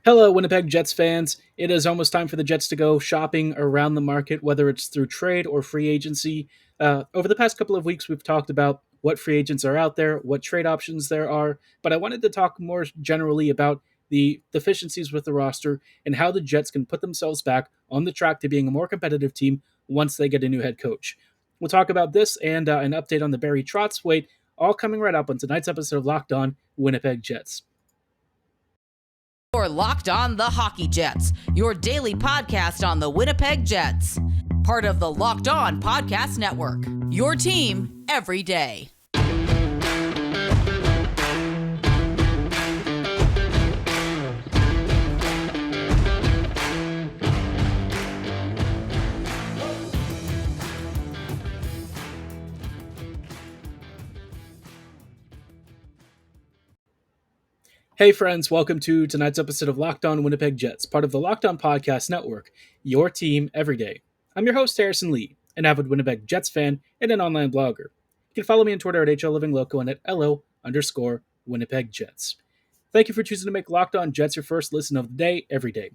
Hello, Winnipeg Jets fans. It is almost time for the Jets to go shopping around the market, whether it's through trade or free agency. Over the past couple of weeks, we've talked about what free agents are out there, what trade options there are, but I wanted to talk more generally about the deficiencies with the roster and how the Jets can put themselves back on the track to being a more competitive team once they get a new head coach. We'll talk about this and an update on the Barry Trotz wait, all coming right up on tonight's episode of Locked On Winnipeg Jets. You're Locked On the Hockey Jets, your daily podcast on the Winnipeg Jets. Part of the Locked On Podcast Network, your team every day. Hey friends, welcome to tonight's episode of Locked On Winnipeg Jets, part of the Locked On Podcast Network, your team every day. I'm your host, Harrison Lee, an avid Winnipeg Jets fan and an online blogger. You can follow me on Twitter at HLLivingLoco and at LO_Winnipeg Jets. Thank you for choosing to make Locked On Jets your first listen of the day every day.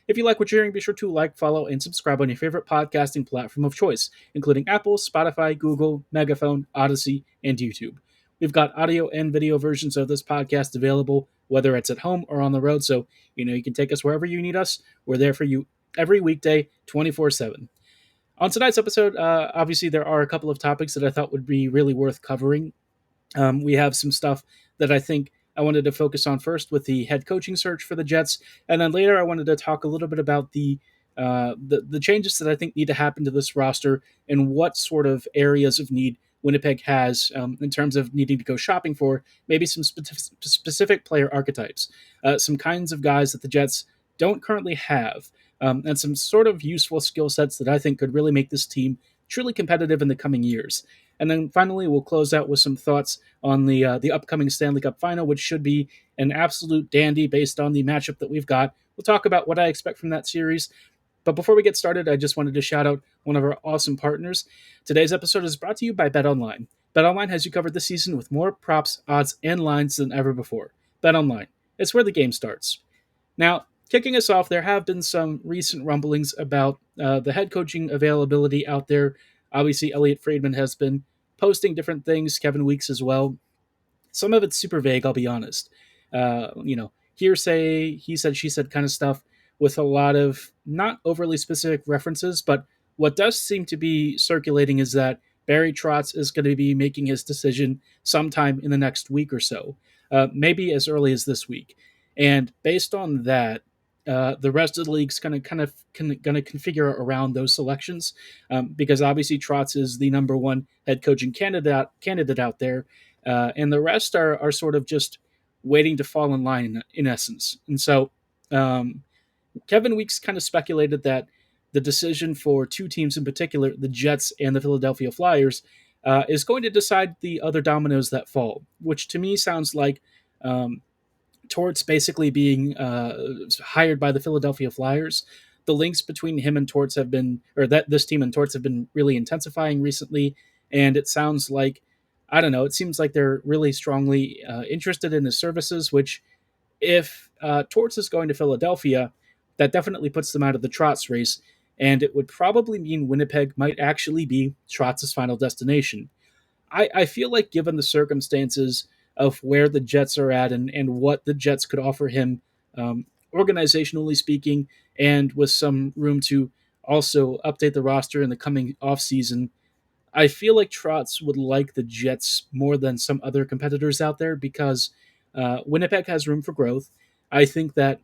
If you like what you're hearing, be sure to like, follow, and subscribe on your favorite podcasting platform of choice, including Apple, Spotify, Google, Megaphone, Odyssey, and YouTube. We've got audio and video versions of this podcast available, whether it's at home or on the road, so you can take us wherever you need us. We're there for you every weekday, 24/7. On tonight's episode, obviously there are a couple of topics that I thought would be really worth covering. We have some stuff that I think I wanted to focus on first with the head coaching search for the Jets, and then later I wanted to talk a little bit about the changes that I think need to happen to this roster and what sort of areas of need Winnipeg has in terms of needing to go shopping for maybe some specific player archetypes, some kinds of guys that the Jets don't currently have, and some sort of useful skill sets that I think could really make this team truly competitive in the coming years. And then finally, we'll close out with some thoughts on the upcoming Stanley Cup Final, which should be an absolute dandy based on the matchup that we've got. We'll talk about what I expect from that series. But before we get started, I just wanted to shout out one of our awesome partners. Today's episode is brought to you by BetOnline. BetOnline has you covered this season with more props, odds, and lines than ever before. BetOnline, it's where the game starts. Now, kicking us off, there have been some recent rumblings about the head coaching availability out there. Obviously, Elliot Friedman has been posting different things, Kevin Weeks as well. Some of it's super vague, I'll be honest. Hearsay, he said, she said kind of stuff with a lot of not overly specific references, but what does seem to be circulating is that Barry Trotz is going to be making his decision sometime in the next week or so, maybe as early as this week. And based on that, the rest of the league's going to configure around those selections, because obviously Trotz is the number one head coaching candidate out there, and the rest are sort of just waiting to fall in line in essence. And so Kevin Weeks kind of speculated that the decision for two teams in particular, the Jets and the Philadelphia Flyers, is going to decide the other dominoes that fall, which to me sounds like Torts basically being hired by the Philadelphia Flyers. The links between him and Torts have been, or that this team and Torts have been really intensifying recently, and it sounds like, I don't know, it seems like they're really strongly interested in his services, which if Torts is going to Philadelphia, that definitely puts them out of the Trotz race, and it would probably mean Winnipeg might actually be Trotz's final destination. I feel like given the circumstances of where the Jets are at and what the Jets could offer him, organizationally speaking, and with some room to also update the roster in the coming offseason, I feel like Trotz would like the Jets more than some other competitors out there because Winnipeg has room for growth. I think that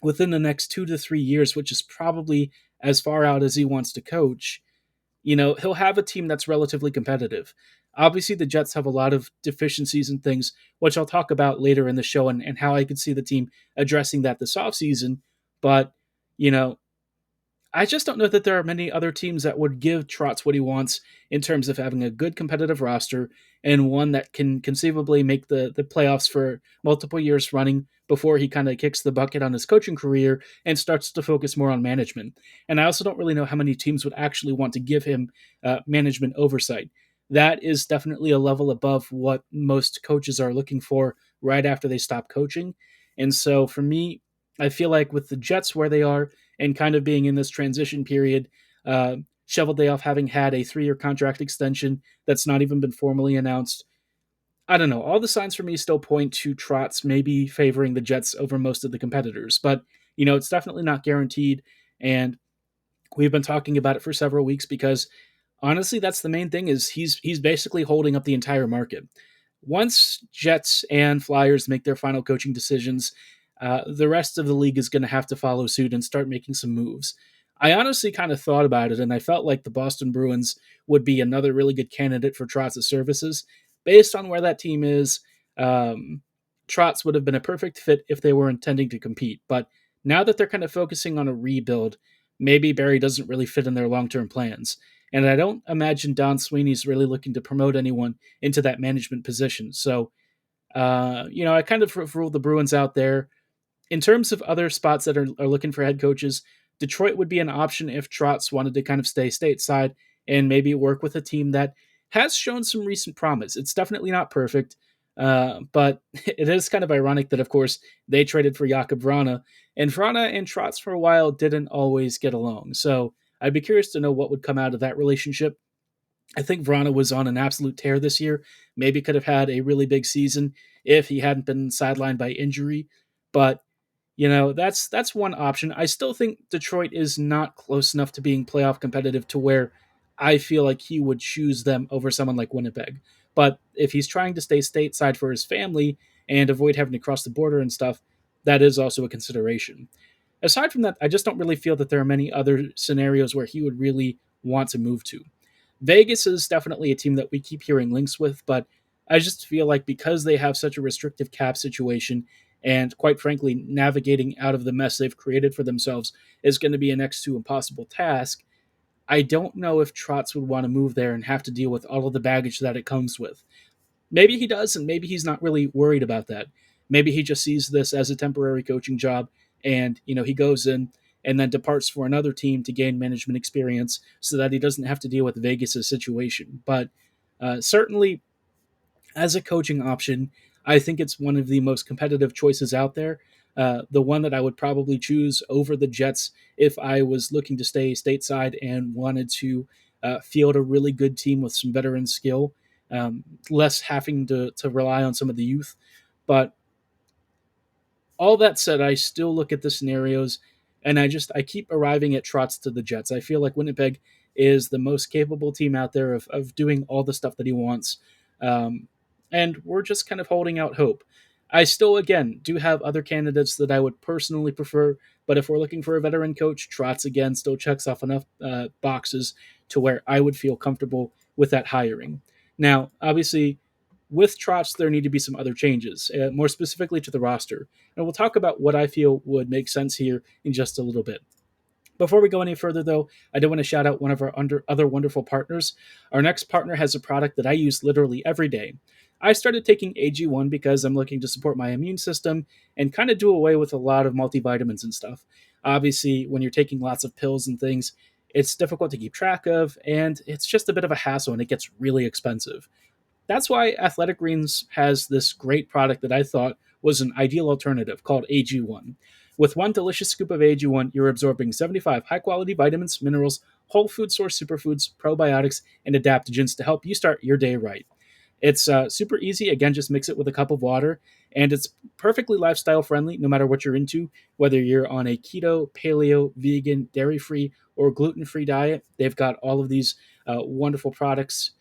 within the next 2 to 3 years, which is probably as far out as he wants to coach, he'll have a team that's relatively competitive. Obviously, the Jets have a lot of deficiencies and things, which I'll talk about later in the show and how I could see the team addressing that this offseason. But, I just don't know that there are many other teams that would give Trotz what he wants in terms of having a good competitive roster and one that can conceivably make the playoffs for multiple years running before he kind of kicks the bucket on his coaching career and starts to focus more on management. And I also don't really know how many teams would actually want to give him management oversight. That is definitely a level above what most coaches are looking for right after they stop coaching. And so for me, I feel like with the Jets where they are and kind of being in this transition period, uh, Cheveldayoff having had a 3-year contract extension that's not even been formally announced, I don't know. All the signs for me still point to Trotz maybe favoring the Jets over most of the competitors, but it's definitely not guaranteed. And we've been talking about it for several weeks because honestly, that's the main thing is he's basically holding up the entire market. Once Jets and Flyers make their final coaching decisions, the rest of the league is going to have to follow suit and start making some moves. I honestly kind of thought about it, and I felt like the Boston Bruins would be another really good candidate for Trotz's services. Based on where that team is, um, Trotz would have been a perfect fit if they were intending to compete. But now that they're kind of focusing on a rebuild, maybe Barry doesn't really fit in their long term plans. And I don't imagine Don Sweeney's really looking to promote anyone into that management position. So, I kind of ruled the Bruins out there. In terms of other spots that are looking for head coaches, Detroit would be an option if Trotz wanted to kind of stay stateside and maybe work with a team that has shown some recent promise. It's definitely not perfect, but it is kind of ironic that, of course, they traded for Jakob Vrana, and Vrana and Trotz for a while didn't always get along. So I'd be curious to know what would come out of that relationship. I think Vrana was on an absolute tear this year. Maybe could have had a really big season if he hadn't been sidelined by injury. But that's one option. I still think Detroit is not close enough to being playoff competitive to where I feel like he would choose them over someone like Winnipeg. But if he's trying to stay stateside for his family and avoid having to cross the border and stuff, that is also a consideration. Aside from that, I just don't really feel that there are many other scenarios where he would really want to move to. Vegas is definitely a team that we keep hearing links with, but I just feel like because they have such a restrictive cap situation and quite frankly, navigating out of the mess they've created for themselves is going to be a next to impossible task. I don't know if Trotz would want to move there and have to deal with all of the baggage that it comes with. Maybe he does, and maybe he's not really worried about that. Maybe he just sees this as a temporary coaching job, and he goes in and then departs for another team to gain management experience, so that he doesn't have to deal with Vegas' situation. But certainly, as a coaching option, I think it's one of the most competitive choices out there. The one that I would probably choose over the Jets if I was looking to stay stateside and wanted to field a really good team with some veteran skill, less having to rely on some of the youth. But all that said, I still look at the scenarios and I keep arriving at Trotz to the Jets. I feel like Winnipeg is the most capable team out there of doing all the stuff that he wants. Um, and we're just kind of holding out hope. I still, again, do have other candidates that I would personally prefer, but if we're looking for a veteran coach, Trotz, again, still checks off enough boxes to where I would feel comfortable with that hiring. Now, obviously, with Trotz, there need to be some other changes, more specifically to the roster. And we'll talk about what I feel would make sense here in just a little bit. Before we go any further, though, I do want to shout out one of our other wonderful partners. Our next partner has a product that I use literally every day. I started taking AG1 because I'm looking to support my immune system and kind of do away with a lot of multivitamins and stuff. Obviously, when you're taking lots of pills and things, it's difficult to keep track of, and it's just a bit of a hassle and it gets really expensive. That's why Athletic Greens has this great product that I thought was an ideal alternative called AG1. With one delicious scoop of AG1, you're absorbing 75 high quality vitamins, minerals, whole food source superfoods, probiotics, and adaptogens to help you start your day right. It's super easy. Again, just mix it with a cup of water, and it's perfectly lifestyle friendly no matter what you're into, whether you're on a keto, paleo, vegan, dairy free, or gluten free diet. They've got all of these wonderful products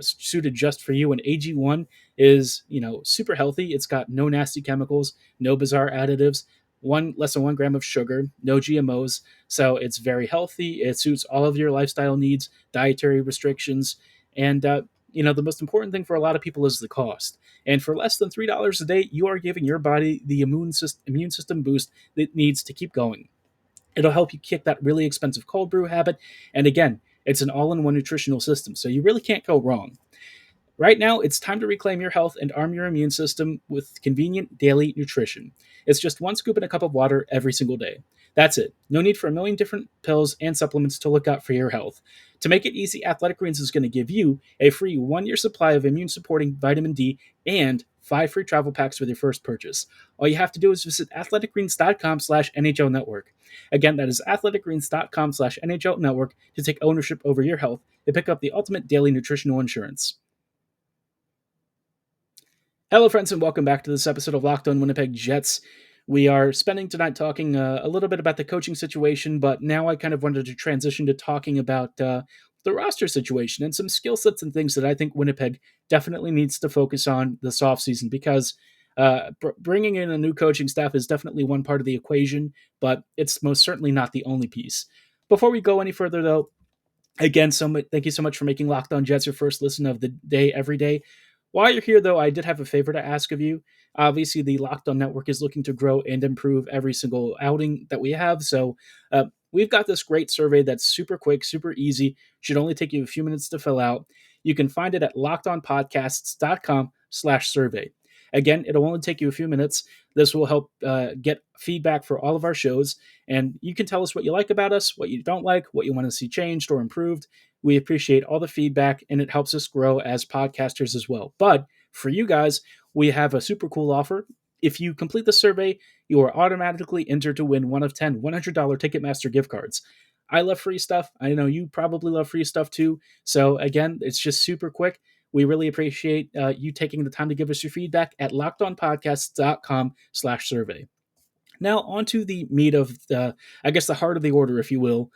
suited just for you. And AG1 is, super healthy. It's got no nasty chemicals, no bizarre additives, one less than 1 gram of sugar, no GMOs. So it's very healthy. It suits all of your lifestyle needs, dietary restrictions, and the most important thing for a lot of people is the cost. And for less than $3 a day, you are giving your body the immune system boost that it needs to keep going. It'll help you kick that really expensive cold brew habit. And again, it's an all-in-one nutritional system, so you really can't go wrong. Right now, it's time to reclaim your health and arm your immune system with convenient daily nutrition. It's just one scoop in a cup of water every single day. That's it. No need for a million different pills and supplements to look out for your health. To make it easy, Athletic Greens is going to give you a free 1-year supply of immune supporting vitamin D and 5 free travel packs with your first purchase. All you have to do is visit athleticgreens.com/NHL Network. Again, that is athleticgreens.com/NHL Network to take ownership over your health and pick up the ultimate daily nutritional insurance. Hello, friends, and welcome back to this episode of Locked On Winnipeg Jets. We are spending tonight talking a little bit about the coaching situation, but now I kind of wanted to transition to talking about the roster situation and some skill sets and things that I think Winnipeg definitely needs to focus on this offseason because bringing in a new coaching staff is definitely one part of the equation, but it's most certainly not the only piece. Before we go any further, though, again, thank you so much for making Locked On Jets your first listen of the day every day. While you're here, though, I did have a favor to ask of you. Obviously, the Locked On Network is looking to grow and improve every single outing that we have. So we've got this great survey that's super quick, super easy. Should only take you a few minutes to fill out. You can find it at lockedonpodcasts.com/survey. Again, it'll only take you a few minutes. This will help get feedback for all of our shows. And you can tell us what you like about us, what you don't like, what you want to see changed or improved. We appreciate all the feedback, and it helps us grow as podcasters as well. But for you guys, we have a super cool offer. If you complete the survey, you are automatically entered to win one of 10 $100 Ticketmaster gift cards. I love free stuff. I know you probably love free stuff too. So again, it's just super quick. We really appreciate you taking the time to give us your feedback at lockedonpodcasts.com/survey. Now, on to the meat of the heart of the order, if you will.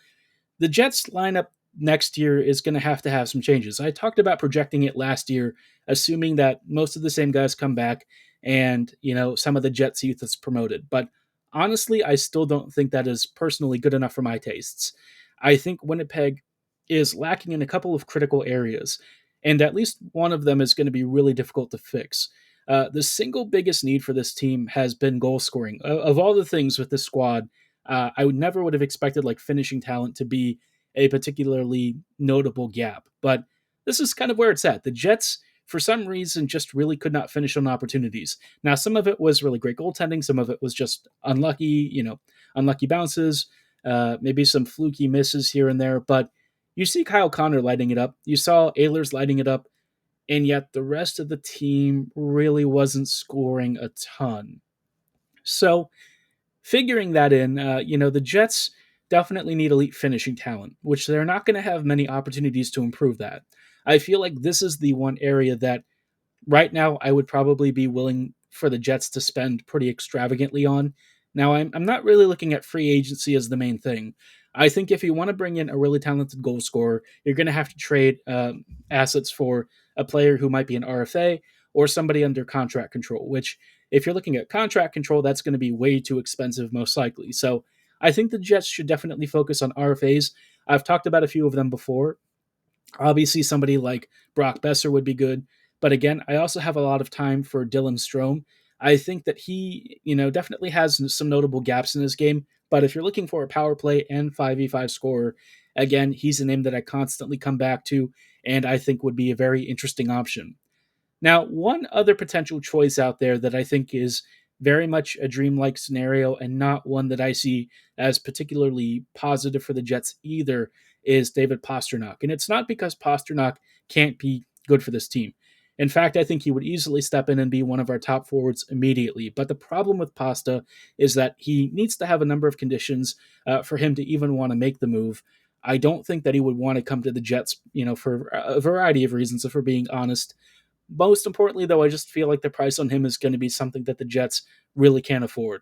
The Jets lineup next year is going to have some changes. I talked about projecting it last year, assuming that most of the same guys come back and, some of the Jets youth is promoted. But honestly, I still don't think that is personally good enough for my tastes. I think Winnipeg is lacking in a couple of critical areas, and at least one of them is going to be really difficult to fix. The single biggest need for this team has been goal scoring. Of all the things with this squad, I would have expected like finishing talent to be a particularly notable gap, but this is kind of where it's at. The Jets, for some reason, just really could not finish on opportunities. Now, some of it was really great goaltending, some of it was just unlucky bounces, maybe some fluky misses here and there. But you see Kyle Connor lighting it up, you saw Ehlers lighting it up, and yet the rest of the team really wasn't scoring a ton. So, figuring that in, the Jets definitely need elite finishing talent, which they're not going to have many opportunities to improve that. I feel like this is the one area that right now I would probably be willing for the Jets to spend pretty extravagantly on. Now, I'm not really looking at free agency as the main thing. I think if you want to bring in a really talented goal scorer, you're going to have to trade assets for a player who might be an RFA or somebody under contract control, which if you're looking at contract control, that's going to be way too expensive, most likely. So I think the Jets should definitely focus on RFAs. I've talked about a few of them before. Obviously, somebody like Brock Besser would be good. But again, I also have a lot of time for Dylan Strome. I think that he, definitely has some notable gaps in his game. But if you're looking for a power play and 5v5 scorer, again, he's a name that I constantly come back to and I think would be a very interesting option. Now, one other potential choice out there that I think is very much a dreamlike scenario and not one that I see as particularly positive for the Jets either is David Pastrnak. And it's not because Pastrnak can't be good for this team. In fact, I think he would easily step in and be one of our top forwards immediately. But the problem with Pasta is that he needs to have a number of conditions for him to even want to make the move. I don't think that he would want to come to the Jets, for a variety of reasons, if we're being honest. Most importantly, though, I just feel like the price on him is going to be something that the Jets really can't afford.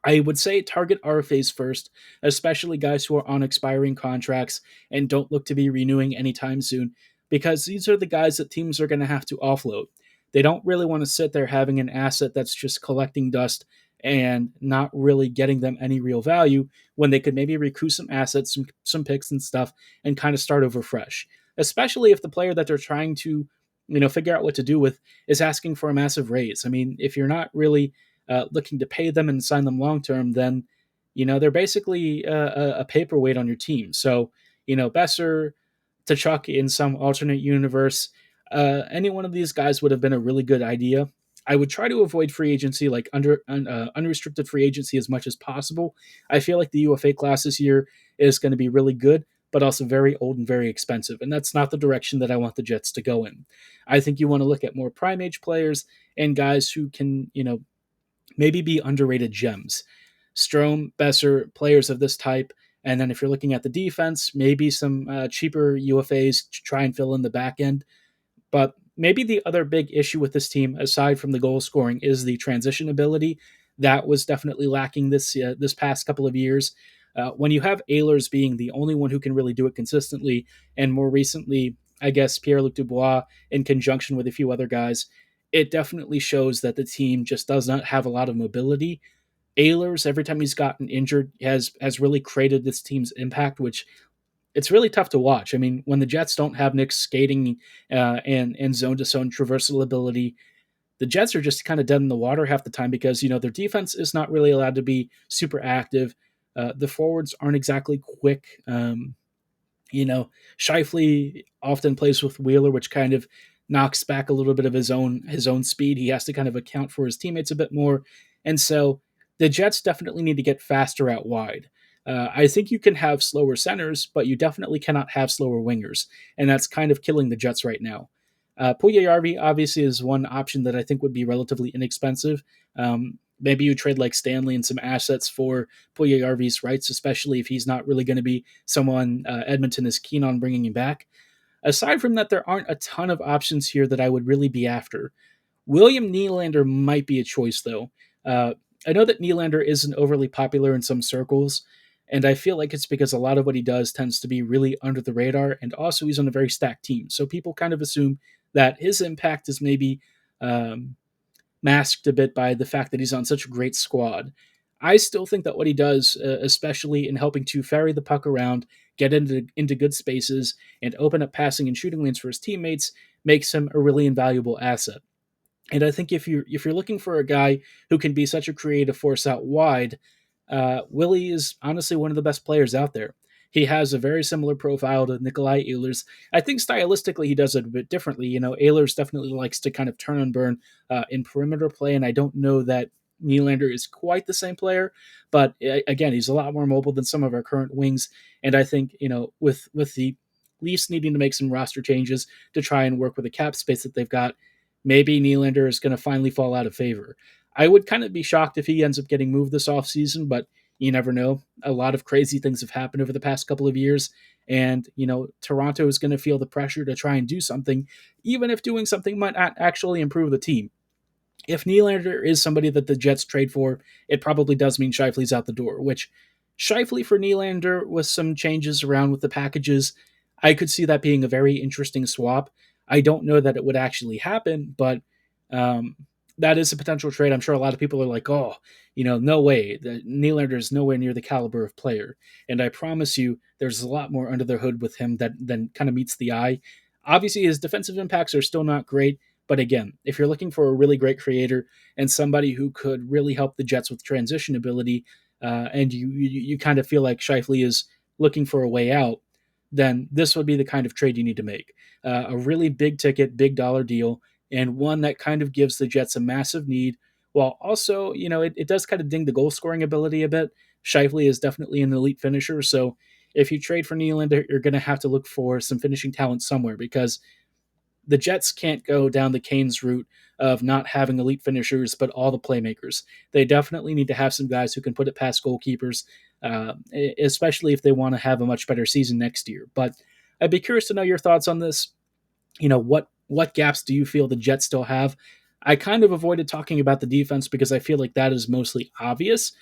I would say target RFAs first, especially guys who are on expiring contracts and don't look to be renewing anytime soon, because these are the guys that teams are going to have to offload. They don't really want to sit there having an asset that's just collecting dust and not really getting them any real value when they could maybe recoup some assets, some picks and stuff, and kind of start over fresh. Especially if the player that they're trying to, figure out what to do with is asking for a massive raise. I mean, if you're not really looking to pay them and sign them long term, then they're basically a paperweight on your team. So Besser, Tkachuk in some alternate universe, any one of these guys would have been a really good idea. I would try to avoid free agency, like unrestricted free agency, as much as possible. I feel like the UFA class this year is going to be really good, but also very old and very expensive. And that's not the direction that I want the Jets to go in. I think you want to look at more prime age players and guys who can, maybe be underrated gems. Strome, Besser, players of this type. And then if you're looking at the defense, maybe some cheaper UFAs to try and fill in the back end. But maybe the other big issue with this team, aside from the goal scoring, is the transition ability. That was definitely lacking this past couple of years. When you have Ehlers being the only one who can really do it consistently, and more recently, I guess Pierre-Luc Dubois in conjunction with a few other guys, it definitely shows that the team just does not have a lot of mobility. Ehlers, every time he's gotten injured, has really created this team's impact, which it's really tough to watch. I mean, when the Jets don't have Nick's skating and zone to zone traversal ability, the Jets are just kind of dead in the water half the time because their defense is not really allowed to be super active. The forwards aren't exactly quick. Scheifele often plays with Wheeler, which kind of knocks back a little bit of his own speed. He has to kind of account for his teammates a bit more, and so the Jets definitely need to get faster out wide. I think you can have slower centers, but you definitely cannot have slower wingers, and that's kind of killing the Jets right now. Puljujarvi obviously is one option that I think would be relatively inexpensive. Maybe you trade like Stanley and some assets for Puljujarvi's rights, especially if he's not really going to be someone Edmonton is keen on bringing him back. Aside from that, there aren't a ton of options here that I would really be after. William Nylander might be a choice, though. I know that Nylander isn't overly popular in some circles, and I feel like it's because a lot of what he does tends to be really under the radar, and also he's on a very stacked team. So people kind of assume that his impact is maybe masked a bit by the fact that he's on such a great squad. I still think that what he does, especially in helping to ferry the puck around, get into good spaces, and open up passing and shooting lanes for his teammates, makes him a really invaluable asset. And I think if you're looking for a guy who can be such a creative force out wide, Willie is honestly one of the best players out there. He has a very similar profile to Nikolai Ehlers. I think stylistically he does it a bit differently. Ehlers definitely likes to kind of turn and burn in perimeter play, and I don't know that Nylander is quite the same player, but again, he's a lot more mobile than some of our current wings. And I think with the Leafs needing to make some roster changes to try and work with the cap space that they've got, maybe Nylander is going to finally fall out of favor. I would kind of be shocked if he ends up getting moved this offseason, but you never know. A lot of crazy things have happened over the past couple of years, and Toronto is going to feel the pressure to try and do something, even if doing something might not actually improve the team. If Nylander is somebody that the Jets trade for, it probably does mean Scheifele's out the door, which Scheifele for Nylander with some changes around with the packages, I could see that being a very interesting swap. I don't know that it would actually happen, but that is a potential trade. I'm sure a lot of people are like, oh, no way. Nylander is nowhere near the caliber of player. And I promise you, there's a lot more under the hood with him than kind of meets the eye. Obviously, his defensive impacts are still not great. But again, if you're looking for a really great creator and somebody who could really help the Jets with transition ability, and you kind of feel like Scheifele is looking for a way out, then this would be the kind of trade you need to make. A really big ticket, big dollar deal, and one that kind of gives the Jets a massive need, while also, it does kind of ding the goal scoring ability a bit. Scheifele is definitely an elite finisher, so if you trade for Nylander, you're going to have to look for some finishing talent somewhere because the Jets can't go down the Canes route of not having elite finishers, but all the playmakers. They definitely need to have some guys who can put it past goalkeepers, especially if they want to have a much better season next year. But I'd be curious to know your thoughts on this. What gaps do you feel the Jets still have? I kind of avoided talking about the defense because I feel like that is mostly obvious,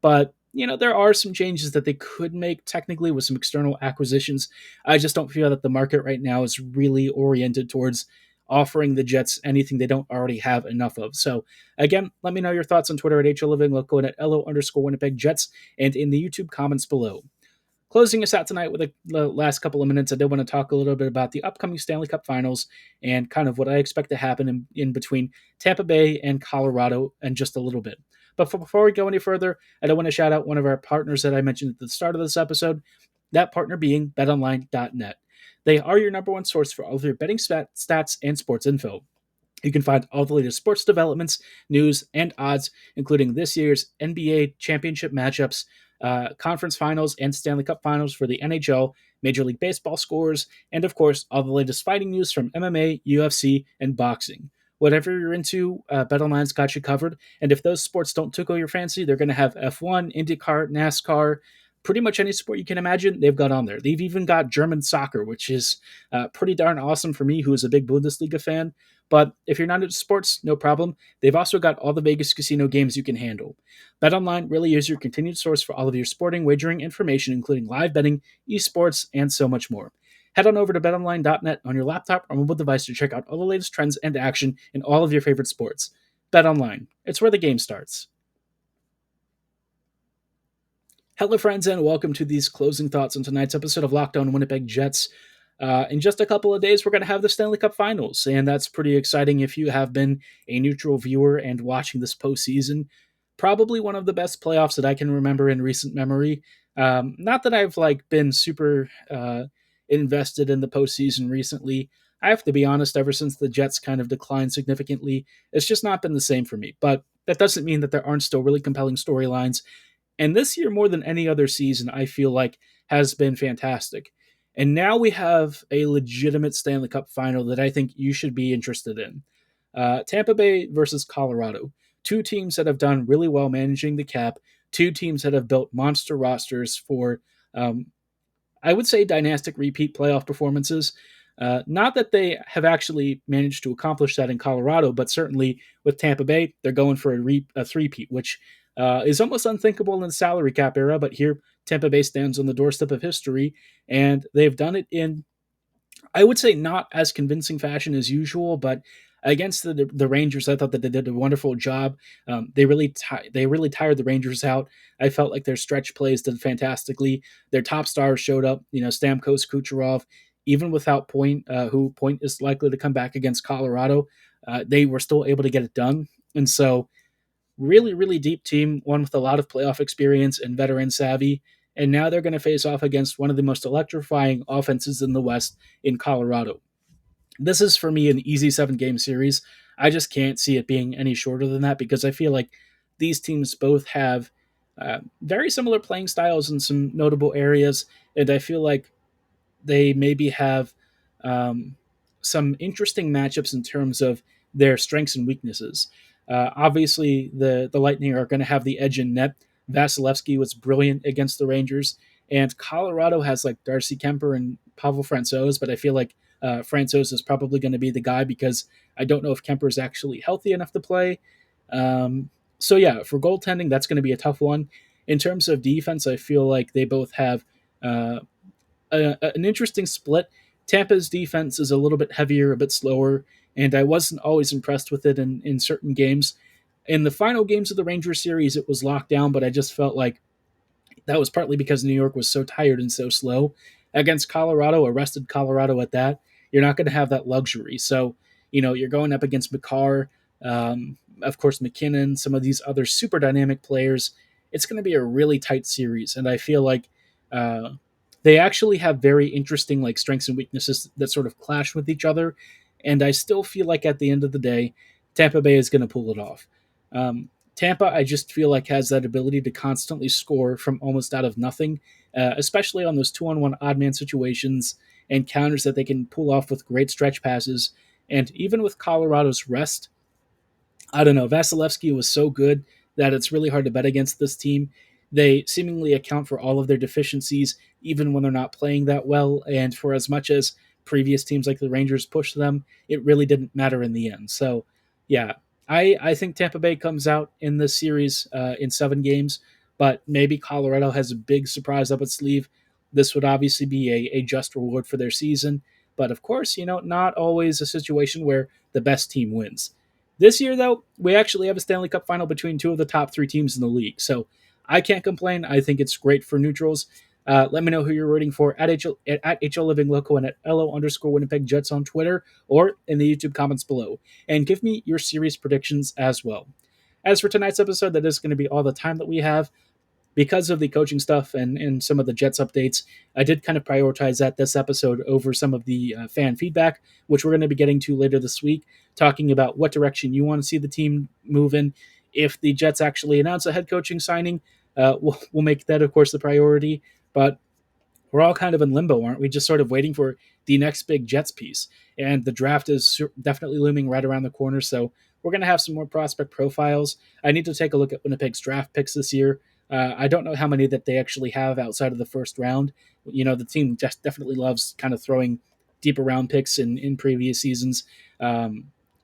but there are some changes that they could make technically with some external acquisitions. I just don't feel that the market right now is really oriented towards offering the Jets anything they don't already have enough of. So again, let me know your thoughts on Twitter at HLiving, Loco and at LO_Winnipeg Jets, and in the YouTube comments below. Closing us out tonight with the last couple of minutes, I did want to talk a little bit about the upcoming Stanley Cup Finals and kind of what I expect to happen in between Tampa Bay and Colorado in just a little bit. But before we go any further, I do want to shout out one of our partners that I mentioned at the start of this episode, that partner being betonline.net. They are your number one source for all of your betting stats and sports info. You can find all the latest sports developments, news, and odds, including this year's NBA championship matchups, conference finals, and Stanley Cup finals for the NHL, Major League Baseball scores, and of course, all the latest fighting news from MMA, UFC, and boxing. Whatever you're into, BetOnline's got you covered. And if those sports don't tickle your fancy, they're going to have F1, IndyCar, NASCAR, pretty much any sport you can imagine, they've got on there. They've even got German soccer, which is pretty darn awesome for me, who is a big Bundesliga fan. But if you're not into sports, no problem. They've also got all the Vegas casino games you can handle. BetOnline really is your continued source for all of your sporting wagering information, including live betting, esports, and so much more. Head on over to betonline.net on your laptop or mobile device to check out all the latest trends and action in all of your favorite sports. BetOnline, it's where the game starts. Hello, friends, and welcome to these closing thoughts on tonight's episode of Locked On Winnipeg Jets. In just a couple of days, we're going to have the Stanley Cup Finals, and that's pretty exciting if you have been a neutral viewer and watching this postseason. Probably one of the best playoffs that I can remember in recent memory. Not that I've been super invested in the postseason recently. I have to be honest, ever since the Jets kind of declined significantly, it's just not been the same for me. But that doesn't mean that there aren't still really compelling storylines. And this year, more than any other season, I feel like has been fantastic. And now we have a legitimate Stanley Cup final that I think you should be interested in. Tampa Bay versus Colorado. Two teams that have done really well managing the cap. Two teams that have built monster rosters for, I would say, dynastic repeat playoff performances. Not that they have actually managed to accomplish that in Colorado, but certainly with Tampa Bay, they're going for a three-peat, which is almost unthinkable in the salary cap era, but here Tampa Bay stands on the doorstep of history, and they've done it in, I would say, not as convincing fashion as usual, but against the Rangers, I thought that they did a wonderful job. They really tired the Rangers out. I felt like their stretch plays did fantastically. Their top stars showed up, Stamkos, Kucherov, even without Point, who Point is likely to come back against Colorado. They were still able to get it done, and so really, really deep team, one with a lot of playoff experience and veteran savvy. And now they're going to face off against one of the most electrifying offenses in the West in Colorado. This is, for me, an easy 7-game series. I just can't see it being any shorter than that because I feel like these teams both have very similar playing styles in some notable areas. And I feel like they maybe have some interesting matchups in terms of their strengths and weaknesses. Obviously, the Lightning are going to have the edge in net. Vasilevsky was brilliant against the Rangers, and Colorado has Darcy Kemper and Pavel Francouz, but I feel like Francouz is probably going to be the guy because I don't know if Kemper is actually healthy enough to play. So yeah, for goaltending, that's going to be a tough one. In terms of defense, I feel like they both have an interesting split. Tampa's defense is a little bit heavier, a bit slower, and I wasn't always impressed with it in certain games. In the final games of the Rangers series, it was locked down, but I just felt like that was partly because New York was so tired and so slow. Against Colorado, arrested Colorado at that, you're not going to have that luxury. So, you're going up against McCarr, of course, McKinnon, some of these other super dynamic players. It's going to be a really tight series, and I feel like they actually have very interesting strengths and weaknesses that sort of clash with each other. And I still feel like at the end of the day, Tampa Bay is going to pull it off. Tampa, I just feel like has that ability to constantly score from almost out of nothing, especially on those 2-on-1 odd man situations and counters that they can pull off with great stretch passes. And even with Colorado's rest, I don't know, Vasilevsky was so good that it's really hard to bet against this team. They seemingly account for all of their deficiencies, even when they're not playing that well. And for as much as previous teams like the Rangers pushed them, it really didn't matter in the end. So, yeah, I think Tampa Bay comes out in this series in 7 games, but maybe Colorado has a big surprise up its sleeve. This would obviously be a just reward for their season. But of course, not always a situation where the best team wins. This year, though, we actually have a Stanley Cup final between 2 of the top 3 teams in the league. So I can't complain. I think it's great for neutrals. Let me know who you're rooting for at HL Living Loco and at LO_Winnipeg Jets on Twitter or in the YouTube comments below. And give me your series predictions as well. As for tonight's episode, that is going to be all the time that we have. Because of the coaching stuff and some of the Jets updates, I did kind of prioritize this episode over some of the fan feedback, which we're going to be getting to later this week, talking about what direction you want to see the team move in. If the Jets actually announce a head coaching signing, we'll make that, of course, the priority. But we're all kind of in limbo, aren't we? Just sort of waiting for the next big Jets piece. And the draft is definitely looming right around the corner. So we're going to have some more prospect profiles. I need to take a look at Winnipeg's draft picks this year. I don't know how many that they actually have outside of the first round. The team just definitely loves kind of throwing deeper round picks in previous seasons,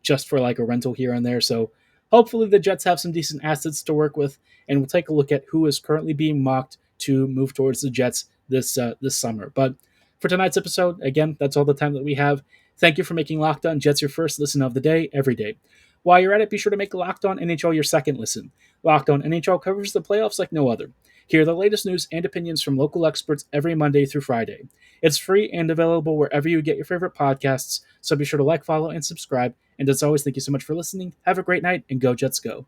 just for like a rental here and there. So hopefully the Jets have some decent assets to work with, and we'll take a look at who is currently being mocked to move towards the Jets this summer. But for tonight's episode, again, that's all the time that we have. Thank you for making Locked On Jets your first listen of the day every day. While you're at it, be sure to make Locked On NHL your second listen. Locked On NHL covers the playoffs like no other. Hear the latest news and opinions from local experts every Monday through Friday. It's free and available wherever you get your favorite podcasts, so be sure to like, follow, and subscribe. And as always, thank you so much for listening. Have a great night, and go Jets go.